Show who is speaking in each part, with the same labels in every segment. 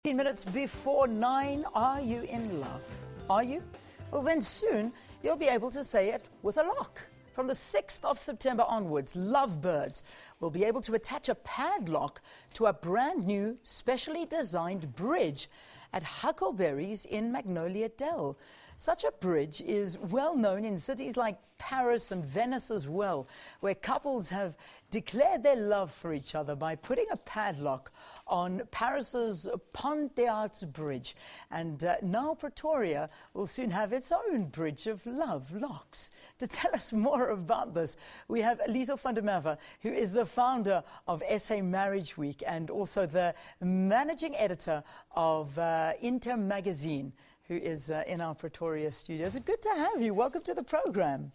Speaker 1: Minutes before 9, are you in love? Are you? Well, then soon you'll be able to say it with a lock. From the 6th of September onwards, lovebirds will be able to attach a padlock to a brand new, specially designed bridge at Huckleberry's in Magnolia Dell. Such a bridge is well known in cities like Paris and Venice as well, where couples have declared their love for each other by putting a padlock on Paris's Pont bridge. And now Pretoria will soon have its own bridge of love locks. To tell us more about this, we have Liezel van der Merwe, who is the founder of SA Marriage Week and also the managing editor of INTIEM magazine, who is in our Pretoria studios. It's good to have you. Welcome to the program.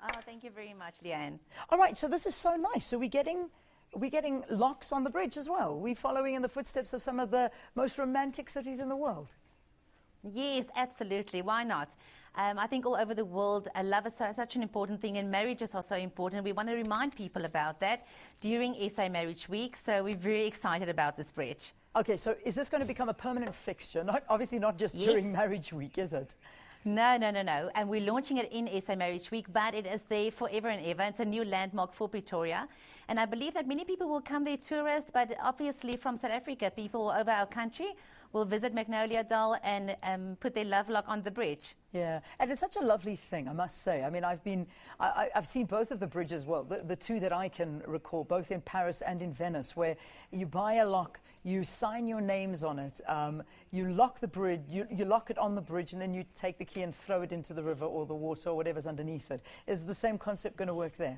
Speaker 2: Oh, thank you very much, Leanne.
Speaker 1: All right, so this is so nice. So we're getting locks on the bridge as well. We're following in the footsteps of some of the most romantic cities in the world.
Speaker 2: Yes, absolutely. Why not? I think all over the world, love is such an important thing, and marriages are so important. We want to remind people about that during SA Marriage Week, so we're very excited about this bridge.
Speaker 1: Okay, so is this going to become a permanent fixture? Obviously not just during Marriage Week, is it?
Speaker 2: No. And we're launching it in SA Marriage Week, but it is there forever and ever. It's a new landmark for Pretoria. And I believe that many people will come there tourists, but obviously from South Africa, people all over our country will visit Magnolia Dell and put their love lock on the bridge.
Speaker 1: Yeah, and it's such a lovely thing, I must say. I mean, I've seen both of the bridges, well, the two that I can recall, both in Paris and in Venice, where you buy a lock, you sign your names on it, you lock the bridge, you lock it on the bridge, and then you take the key and throw it into the river or the water or whatever's underneath it. Is the same concept going to work there?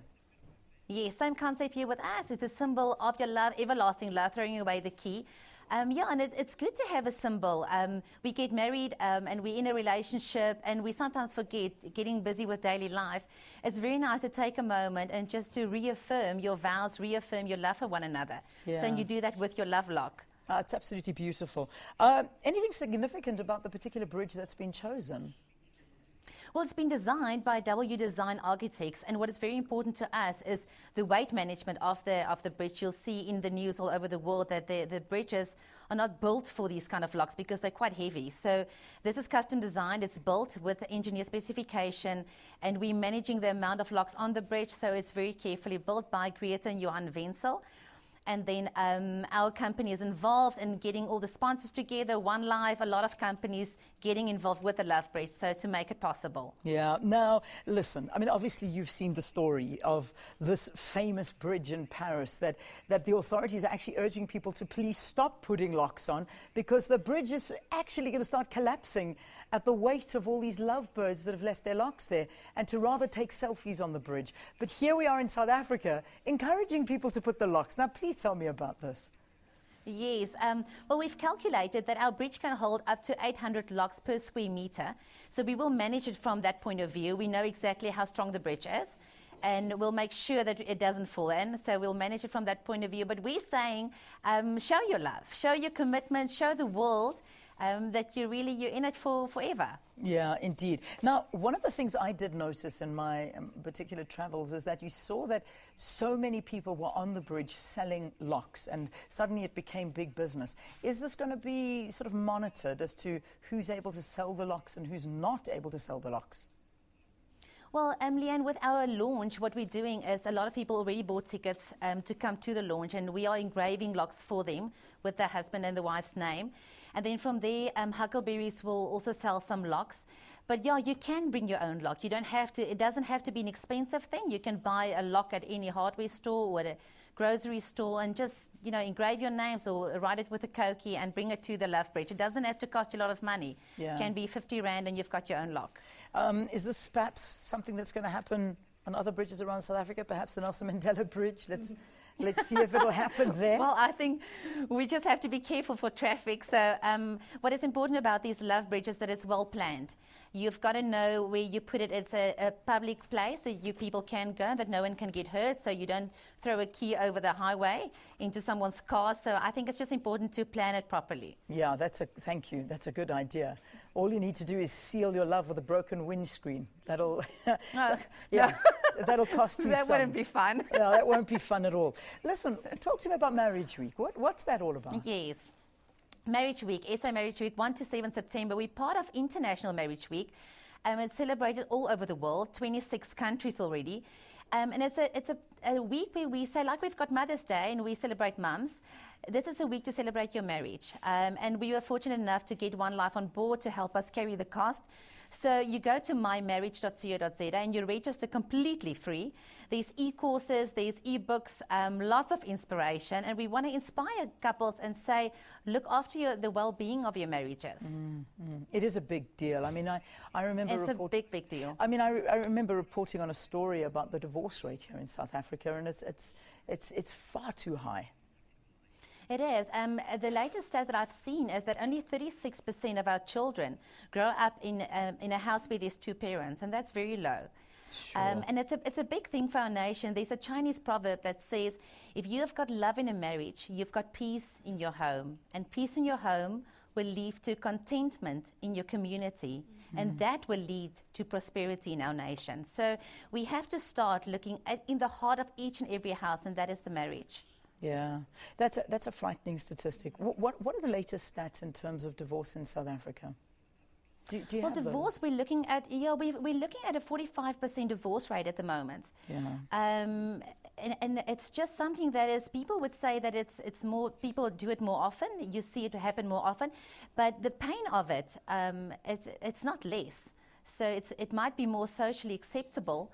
Speaker 2: Yes, same concept here with us. It's a symbol of your love, everlasting love, throwing away the key. Yeah, and it's good to have a symbol. We get married and we're in a relationship and we sometimes forget, getting busy with daily life. It's very nice to take a moment and just to reaffirm your vows, reaffirm your love for one another.
Speaker 1: Yeah.
Speaker 2: So you do that with your love lock.
Speaker 1: It's absolutely beautiful. Anything significant about the particular bridge that's been chosen?
Speaker 2: Well, it's been designed by W Design Architects, and what is very important to us is the weight management of the bridge. You'll see in the news all over the world that the bridges are not built for these kind of locks because they're quite heavy. So this is custom designed. It's built with engineer specification, and we're managing the amount of locks on the bridge. So it's very carefully built by Greta and Johan Wenzel. And then our company is involved in getting all the sponsors together, One Life, a lot of companies getting involved with the Love Bridge, so to make it possible.
Speaker 1: Yeah. Now, listen, I mean, obviously you've seen the story of this famous bridge in Paris that the authorities are actually urging people to please stop putting locks on because the bridge is actually going to start collapsing at the weight of all these lovebirds that have left their locks there, and to rather take selfies on the bridge. But here we are in South Africa encouraging people to put the locks. Now, please tell me about this.
Speaker 2: Yes, well, we've calculated that our bridge can hold up to 800 locks per square meter. So we will manage it from that point of view. We know exactly how strong the bridge is, and we'll make sure that it doesn't fall in. So we'll manage it from that point of view. But we're saying, show your love, show your commitment, show the world that you're in it for forever.
Speaker 1: Yeah, indeed. Now, one of the things I did notice in my particular travels is that you saw that so many people were on the bridge selling locks, and suddenly it became big business. Is this going to be sort of monitored as to who's able to sell the locks and who's not able to sell the locks?
Speaker 2: Well, Leanne, with our launch, what we're doing is a lot of people already bought tickets to come to the launch, and we are engraving locks for them with the husband and the wife's name. And then from there, Huckleberries will also sell some locks. But yeah, you can bring your own lock. You don't have to, it doesn't have to be an expensive thing. You can buy a lock at any hardware store or at a grocery store and just, engrave your names or write it with a Koki and bring it to the Love Bridge. It doesn't have to cost you a lot of money. Yeah. It can be 50 Rand and you've got your own lock.
Speaker 1: Is this perhaps something that's going to happen on other bridges around South Africa, perhaps the Nelson Mandela Bridge? Let's see if it'll happen there.
Speaker 2: Well, I think we just have to be careful for traffic. So what is important about these love bridges is that it's well planned. You've got to know where you put it. It's a public place that people can go, that no one can get hurt, so you don't throw a key over the highway into someone's car. So I think it's just important to plan it properly.
Speaker 1: Yeah, thank you. That's a good idea. All you need to do is seal your love with a broken windscreen. That'll, that'll cost you
Speaker 2: That wouldn't be fun.
Speaker 1: No, that won't be fun at all. Listen, talk to me about Marriage Week. What's that all about?
Speaker 2: Yes. Marriage Week, SA Marriage Week, 1 to 7 September. We're part of International Marriage Week. It's celebrated all over the world, 26 countries already. And it's a week where we say, like we've got Mother's Day and we celebrate mums, this is a week to celebrate your marriage. And we were fortunate enough to get One Life on board to help us carry the cost. So you go to mymarriage.co.za and you register completely free. There's e-courses, there's e-books, lots of inspiration. And we want to inspire couples and say, look after the well-being of your marriages.
Speaker 1: It is a big deal. I mean, I remember...
Speaker 2: It's a big, big deal.
Speaker 1: I mean, I remember reporting on a story about the divorce rate here in South Africa, and it's far too high.
Speaker 2: It is. The latest stat that I've seen is that only 36% of our children grow up in a house where there's two parents, and that's very low.
Speaker 1: Sure.
Speaker 2: And it's a big thing for our nation. There's a Chinese proverb that says, if you have got love in a marriage, you've got peace in your home. And peace in your home will lead to contentment in your community. And that will lead to prosperity in our nation. So we have to start looking in the heart of each and every house, and that is the marriage.
Speaker 1: Yeah, that's a frightening statistic. What are the latest stats in terms of divorce in South Africa? Do you
Speaker 2: well,
Speaker 1: have
Speaker 2: divorce,
Speaker 1: those?
Speaker 2: we're looking at a 45% divorce rate at the moment.
Speaker 1: Yeah.
Speaker 2: And it's just something that is, people would say that it's more, people do it more often, you see it happen more often, but the pain of it, it's not less. So it might be more socially acceptable,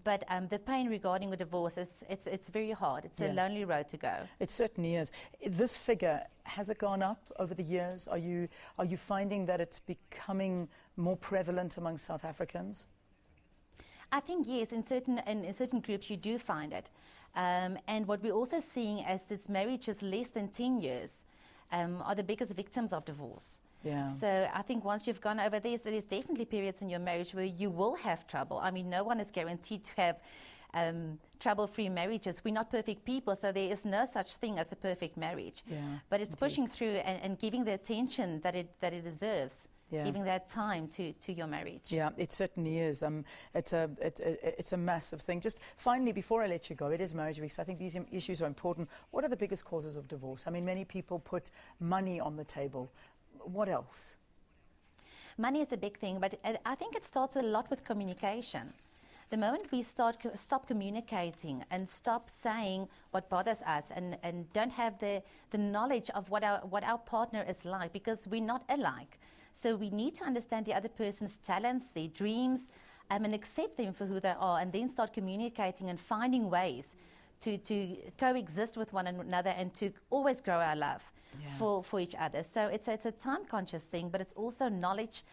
Speaker 2: but the pain regarding the divorce, it's very hard. It's a lonely road to go.
Speaker 1: It certainly is. This figure, has it gone up over the years? Are you finding that it's becoming more prevalent among South Africans?
Speaker 2: I think yes, in certain groups you do find it. And what we're also seeing as this marriage is less than 10 years are the biggest victims of divorce.
Speaker 1: Yeah.
Speaker 2: So I think once you've gone over this, there's definitely periods in your marriage where you will have trouble. I mean, no one is guaranteed to have trouble-free marriages. We're not perfect people, so there is no such thing as a perfect marriage.
Speaker 1: Yeah,
Speaker 2: but it's
Speaker 1: indeed.
Speaker 2: Pushing through and giving the attention that it deserves.
Speaker 1: Yeah.
Speaker 2: Giving that time to your marriage.
Speaker 1: Yeah, it certainly is. It's a massive thing. Just finally, before I let you go, it is Marriage Week, so I think these issues are important. What are the biggest causes of divorce? I mean, many people put money on the table. What else?
Speaker 2: Money is a big thing, but I think it starts a lot with communication. The moment we stop communicating and stop saying what bothers us and don't have the knowledge of what our partner is like, because we're not alike. So we need to understand the other person's talents, their dreams, and accept them for who they are, and then start communicating and finding ways to coexist with one another and to always grow our love for each other. So it's a time-conscious thing, but it's also knowledge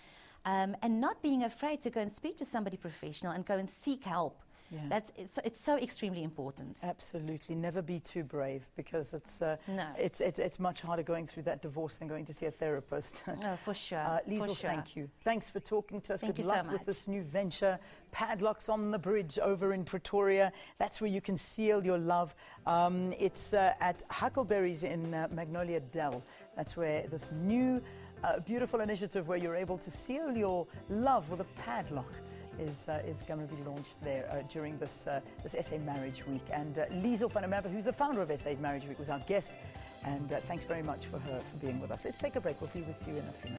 Speaker 2: and not being afraid to go and speak to somebody professional and go and seek help. Yeah. It's so extremely important.
Speaker 1: Absolutely, never be too brave, because it's much harder going through that divorce than going to see a therapist.
Speaker 2: Oh, for sure.
Speaker 1: Liezel, thank you. Thanks for talking to us.
Speaker 2: Thank
Speaker 1: Good
Speaker 2: you
Speaker 1: luck
Speaker 2: so much.
Speaker 1: with this new venture. Padlocks on the bridge over in Pretoria. That's where you can seal your love. It's at Huckleberry's in Magnolia Dell. That's where this new beautiful initiative where you're able to seal your love with a padlock is going to be launched there during this SA Marriage Week. And Liezel van der Merwe, who's the founder of SA Marriage Week, was our guest. And thanks very much for being with us. Let's take a break. We'll be with you in a few minutes.